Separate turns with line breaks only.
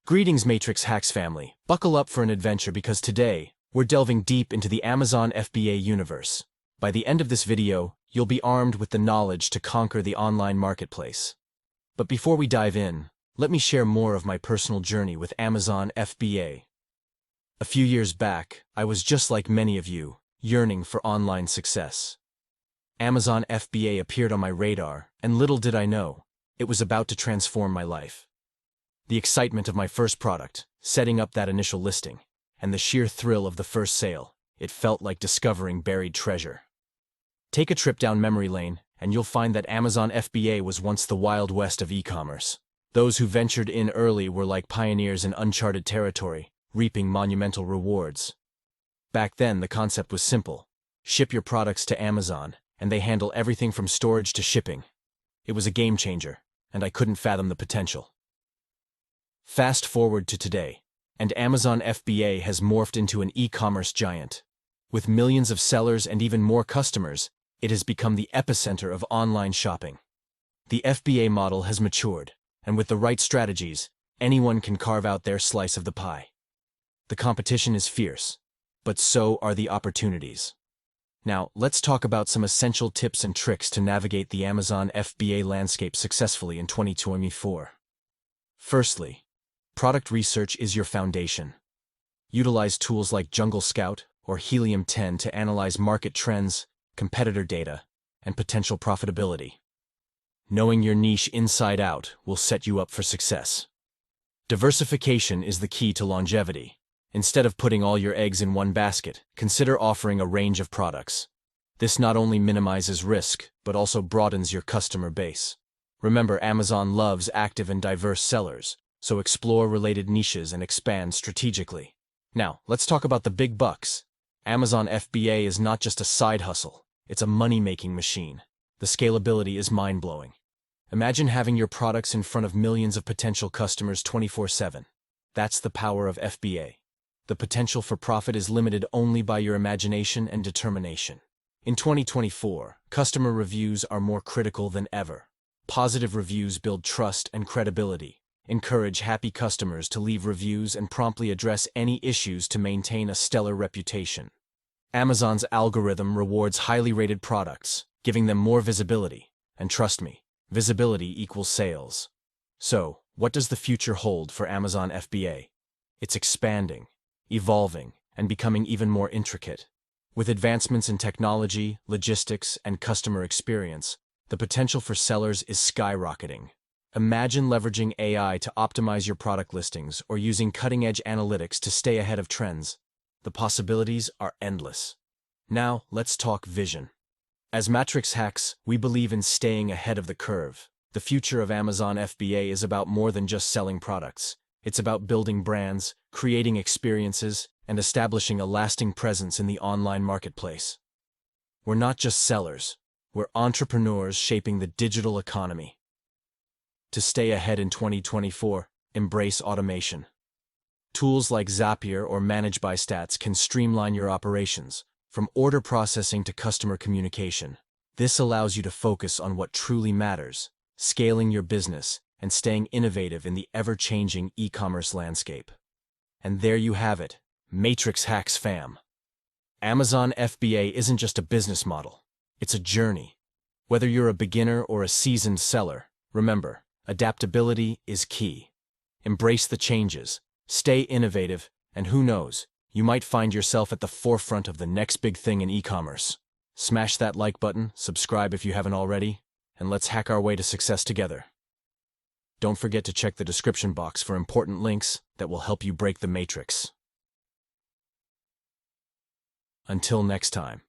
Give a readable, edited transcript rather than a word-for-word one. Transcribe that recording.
Greetings, Matrix Hacks family. Buckle up for an adventure because today, we're delving deep into the Amazon FBA universe. By the end of this video, you'll be armed with the knowledge to conquer the online marketplace. But before we dive in, let me share more of my personal journey with Amazon FBA. A few years back, I was just like many of you, yearning for online success. Amazon FBA appeared on my radar, and little did I know, it was about to transform my life. The excitement of my first product, setting up that initial listing, and the sheer thrill of the first sale, it felt like discovering buried treasure. Take a trip down memory lane, and you'll find that Amazon FBA was once the Wild West of e-commerce. Those who ventured in early were like pioneers in uncharted territory, reaping monumental rewards. Back then, the concept was simple. Ship your products to Amazon, and they handle everything from storage to shipping. It was a game changer, and I couldn't fathom the potential. Fast forward to today, and Amazon FBA has morphed into an e-commerce giant. With millions of sellers and even more customers, it has become the epicenter of online shopping. The FBA model has matured, and with the right strategies, anyone can carve out their slice of the pie. The competition is fierce, but so are the opportunities. Now, let's talk about some essential tips and tricks to navigate the Amazon FBA landscape successfully in 2024. Firstly, product research is your foundation. Utilize tools like Jungle Scout or Helium 10 to analyze market trends, competitor data, and potential profitability. Knowing your niche inside out will set you up for success. Diversification is the key to longevity. Instead of putting all your eggs in one basket, consider offering a range of products. This not only minimizes risk, but also broadens your customer base. Remember, Amazon loves active and diverse sellers, so explore related niches and expand strategically. Now, let's talk about the big bucks. Amazon FBA is not just a side hustle, it's a money-making machine. The scalability is mind-blowing. Imagine having your products in front of millions of potential customers 24/7. That's the power of FBA. The potential for profit is limited only by your imagination and determination. In 2024, customer reviews are more critical than ever. Positive reviews build trust and credibility. Encourage happy customers to leave reviews and promptly address any issues to maintain a stellar reputation. Amazon's algorithm rewards highly rated products, giving them more visibility. And trust me, visibility equals sales. So, what does the future hold for Amazon FBA? It's expanding, evolving, and becoming even more intricate. With advancements in technology, logistics, and customer experience, the potential for sellers is skyrocketing. Imagine leveraging AI to optimize your product listings or using cutting-edge analytics to stay ahead of trends. The possibilities are endless. Now, let's talk vision. As Matrix Hacks, we believe in staying ahead of the curve. The future of Amazon FBA is about more than just selling products. It's about building brands, creating experiences, and establishing a lasting presence in the online marketplace. We're not just sellers, we're entrepreneurs shaping the digital economy. To stay ahead in 2024, embrace automation. Tools like Zapier or Manage by Stats can streamline your operations, from order processing to customer communication. This allows you to focus on what truly matters, scaling your business and staying innovative in the ever-changing e-commerce landscape. And there you have it, Matrix Hacks fam. Amazon FBA isn't just a business model, it's a journey. Whether you're a beginner or a seasoned seller, remember, adaptability is key. Embrace the changes, stay innovative, and who knows, you might find yourself at the forefront of the next big thing in e-commerce. Smash that like button, subscribe if you haven't already, and let's hack our way to success together. Don't forget to check the description box for important links that will help you break the matrix. Until next time.